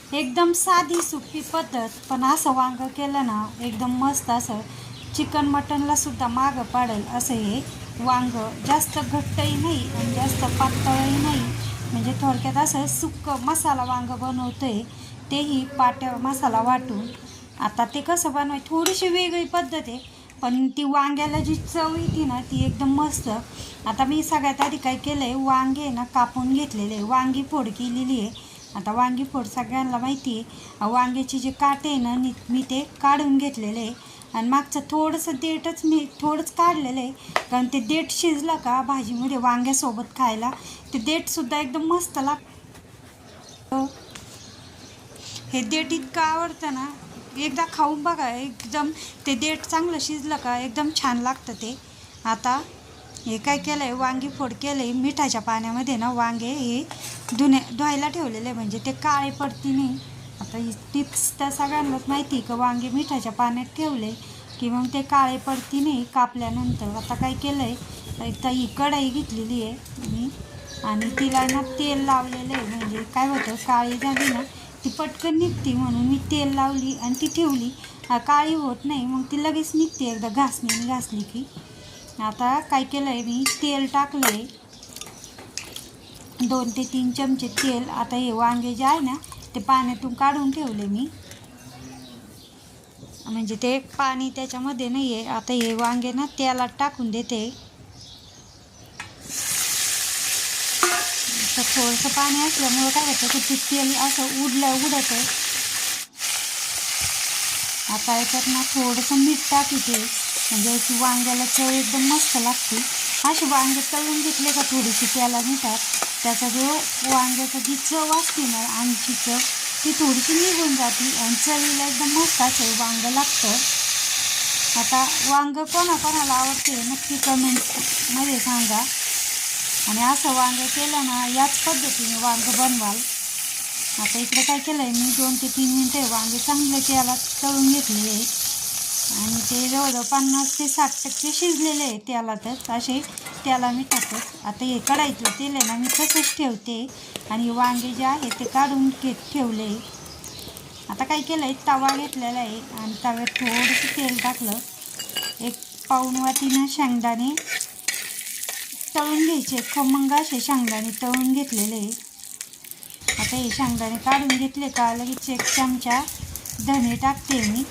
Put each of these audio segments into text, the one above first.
एकदम साधी सोपी पद्धत, पण असं वांगं केलं ना एकदम मस्त, असं चिकन मटनला सुद्धा मागं पाडेल असं हे वांगं. जास्त घट्टही नाही आणि जास्त पातळही नाही, म्हणजे थोडक्यात असं सुक्कं मसाला वांगं बनवतोय, तेही पाट्या मसाला वाटून. आता ते कसं बनवायचं, थोडीशी वेगळी पद्धत आहे, पण ती वांग्याला जी चव येते ना ती एकदम मस्त. आता मी सगळ्यात आधी काय केलं आहे, वांगे ना कापून घेतलेले आहे, वांगी फोड केलेली आहे. आता वांगी फोड सगळ्यांना माहिती आहे, वांग्याचे जे काटे आहे ना मी ते काढून घेतलेले आहे. आणि मागचं थोडंसं देठच मी थोडंच काढलेलं आहे, कारण ते देठ शिजलं का भाजीमध्ये वांग्यासोबत खायला ते देठसुद्धा एकदम मस्त लागतं. हे देठ इतकं आवडतं ना, एकदा खाऊन बघा, एकदम ते देठ चांगलं शिजलं का एकदम छान लागतं ते. आता हे काय केलं आहे, वांगी फोड केलं आहे मिठाच्या पाण्यामध्ये ना, वांगे हे धुवायला ठेवलेले, म्हणजे ते काळे पडती नाही. आता ही टिप्स तर सगळ्यांनाच माहिती का, वांगे मिठाच्या पाण्यात ठेवले की मग ते काळे पडती नाही कापल्यानंतर. आता काय केलं आहे, तर ही कढई घेतलेली आहे मी आणि तिला ना तेल लावलेलं आहे, म्हणजे काय होतं काळी झाली ना ती पटकन निघते, म्हणून मी तेल लावली आणि ती ठेवली. काळी होत नाही, मग ती लगेच निघते एकदा घासणीने घासली की. आता काय केलं आहे, मी तेल टाकलं आहे 2 ते 3 चमचे तेल. आता हे वांगे जे आहे ना ते पाण्यातून काढून ठेवले मी, म्हणजे ते पाणी त्याच्यामध्ये नाही आहे. आता हे वांगे ना तेलात टाकून देते. तर थोडंसं पाणी असल्यामुळं काय होतं की ते तेल असं उडतं. आता याच्यात ना थोडंसं मीठ टाकते, म्हणजे याची वांग्याला चव एकदम मस्त लागते. असे वांगे तळून घेतले का थोडीशी त्याला मिठात, त्याचा जो वांग्याचा जी चव असते ना आमची चव ती थोडीशी निघून जाते आणि चवीला एकदम मस्त असं वांगं लागतं. आता वांगं कोणाकोणाला आवडते नक्की कमेंट्समध्ये सांगा. आणि असं वांगं केलं ना याच पद्धतीने वांगं बनवाल. आता इकडे काय केलं आहे, मी 2 ते 3 मिनटं वांगे चांगले तेलात तळून घेतलेले आहे आणि ते जवळजवळ 50 ते 60% शिजलेले आहे तेलातच, असे त्याला मी टाकत. आता हे कढईतलं तेल आहे ना मी तसंच ठेवते आणि वांगे जे आहे ते काढून ठेवले. आता काय केलं आहे, तवा घेतलेला आहे आणि तव्यात थोडंसं तेल टाकलं. 1 पाऊण वाटीनं शेंगदाणे तळून घ्यायचे, खमंग असे शेंगदाणे तळून घेतलेले आहे. आता हे शेंगदाणे काढून घेतले का लगेच 1 चमचा धने टाकते मी.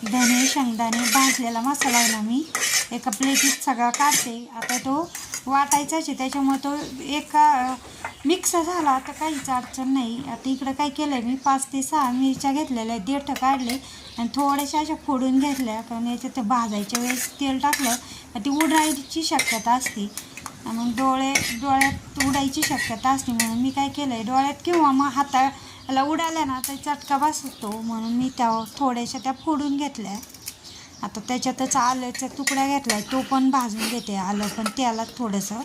धने शेंगदाणे भाजलेला मसाला आहे ना मी एका प्लेटीत सगळा काढते. आता तो वाटायचाच आहे, त्याच्यामुळे तो एका मिक्स झाला तर काहीच अडचण नाही. आता इकडं काय केलं आहे, मी 5 ते 6 मिरच्या घेतलेल्या आहेत, देठं काढले आणि थोड्याशा अशा फोडून घेतल्या, कारण याच्यात भाजायच्या वेळेस तेल टाकलं ती उडायची शक्यता असते, मग डोळ्यात उडायची शक्यता असते. म्हणून मी काय केलं आहे, डोळ्यात किंवा मग हाताला उडाल्या ना तर चटका बसतो, म्हणून मी त्या थोड्याशा त्या फोडून घेतल्या. आता त्याच्यातच आल्याच्या तुकड्या घेतल्या, तो पण भाजून घेते, आलं पण त्याला थोडंसं.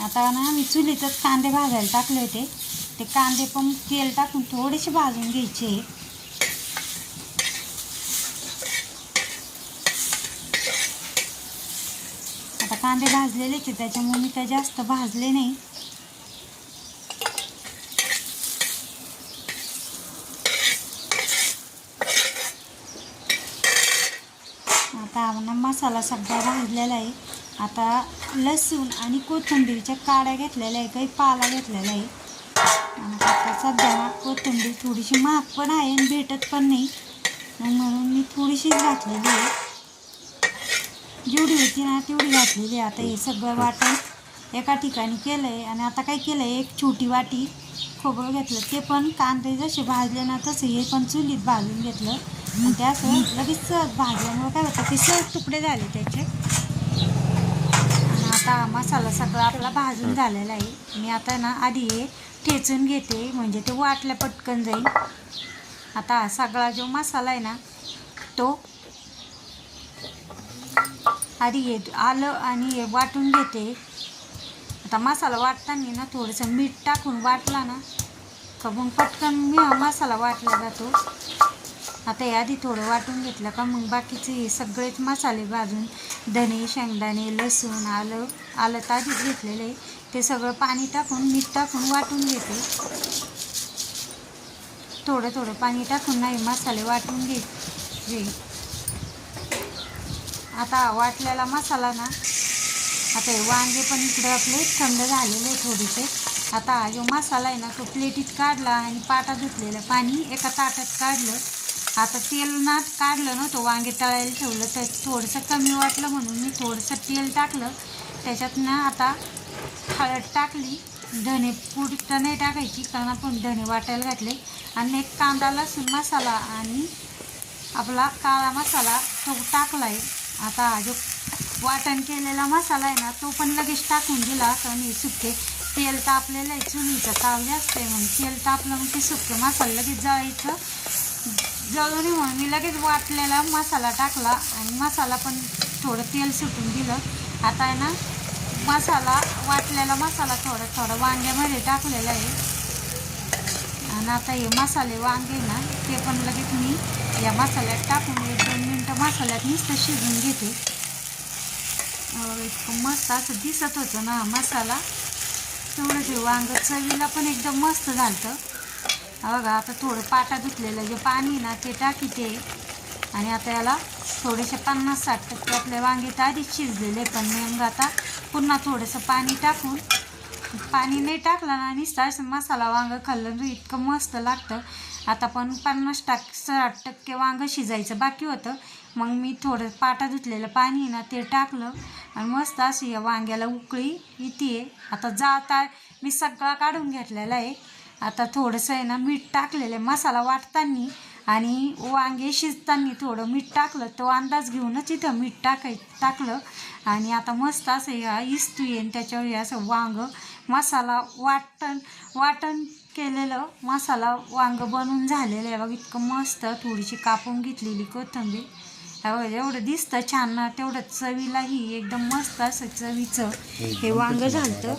आता ना मी चुलीतच कांदे भाजायला टाकले होते, ते कांदे पण तेल टाकून थोडेसे भाजून घ्यायचे. आता कांदे भाजलेलेच आहे, त्याच्यामुळे मी काय जास्त भाजले नाही. आता आपण मसाला सगळा भाजलेला आहे. आता लसूण आणि कोथिंबीरच्या काड्या घेतलेल्या आहे, काही पाला घेतलेला आहे. आणि आता सध्या ना कोथिंबीर थोडीशी महाग पण आहे आणि भेटत पण नाही, म्हणून मी थोडीशीच घातलेली आहे. जेवढी होती ना तेवढी घातलेली आहे. आता हे सगळं वाटण एका ठिकाणी केलं आहे आणि आता काय केलं आहे, 1 छोटी वाटी खोबरं घेतलं, ते पण कांदे जसे भाजले ना तसे हे पण चुलीत भाजून घेतलं आणि ते असं लगेच सहज भाजल्यामुळं काय होतं, ते सहज तुकडे झाले त्याचे. आणि आता मसाला सगळा आपला भाजून झालेला आहे. मी आता ना आधी हे ठेचून घेते, म्हणजे ते वाटलं पटकन जाईल. आता सगळा जो मसाला आहे ना तो आधी हे आलं आणि हे वाटून घेते. आता मसाला वाटताना ना थोडंसं मीठ टाकून वाटला ना का मग पटकन मसाला वाटला जातो. आता हे आधी थोडं वाटून घेतलं का मग बाकीचे हे सगळेच मसाले भाजून धने शेंगदाणे लसूण आलं तर आधीच घेतलेलं आहे ते सगळं पाणी टाकून मीठ टाकून वाटून घेते. थोडं थोडं पाणी टाकून नाही मसाले वाटून घे. आता वाटलेला मसाला ना, आता हे वांगे पण इकडं आपले थंड झालेले आहे थोडेसे. आता हा जो मसाला आहे ना तो प्लेटीत काढला आणि पाटा धुतलेलं पाणी एका ताटात काढलं. आता तेल ना काढलं ना तो वांगे तळायला ठेवलं तर थोडंसं कमी वाटलं म्हणून मी थोडंसं तेल टाकलं. त्याच्यात ना आता हळद टाकली. धने पूड तर नाही टाकायची कारण आपण धने वाटायला घातले. आणि एक कांदा लसूण मसाला आणि आपला काळा मसाला तो टाकला आहे. आता हा जो वाटण केलेला मसाला आहे ना तो पण लगेच टाकून दिला. कारण हे सुके तेल तापलेलं आहे, चुलीचा ताव जास्त आहे म्हणून तेल तापलं मग ते सुके मसाला लगेच जळायचं. जळू नये म्हणून मी लगेच वाटलेला मसाला टाकला आणि मसाला पण थोडं तेल सुटून दिलं. आता आहे ना मसाला वाटलेला मसाला थोडा वांग्यामध्ये टाकलेला आहे. आणि आता हे मसाले वांगे ना ते पण लगेच मी या मसाल्यात टाकून 1-2 मिनटं मसाल्यात नुसतं शिजून घेते. इतकं मस्त असं दिसत होतं ना मसाला. तेवढं ते वांगं चवीला पण एकदम मस्त झालं. बघा आता थोडं पाटा धुतलेलं जे पाणी ना ते टाकीते आणि आता याला थोडेसे 50-60% आपले वांगे तर आधीच शिजलेले पण मग आता पुन्हा थोडंसं पाणी टाकून पाणी नाही टाकलं ना नुसतं असं मसाला वांगं खाल्लं तर इतकं मस्त लागतं. आता पण 50-60% वांगं शिजायचं बाकी होतं. मग मी थोडं पाटा धुतलेलं पाणी ना ते टाकलं आणि मस्त अशी या वांग्याला उकळी येते. आता जाता मी सगळा काढून घेतलेला आहे. आता थोडंसं आहे ना मीठ टाकलेलं आहे मसाला वाटताना आणि वांगे शिजताना थोडं मीठ टाकलं. तो अंदाज घेऊनच इथं मीठ टाकलं आणि आता मस्त असं या इस्तू येईन त्याच्यावर असं वांगं मसाला वाटण केलेलं मसाला वांगं बनवून झालेलं आहे. बघ इतकं मस्त. थोडीशी कापून घेतलेली कोथिंबीर. एवढं दिसतं छान ना तेवढं चवीलाही एकदम मस्त असं चवीचं हे वांगं झालं.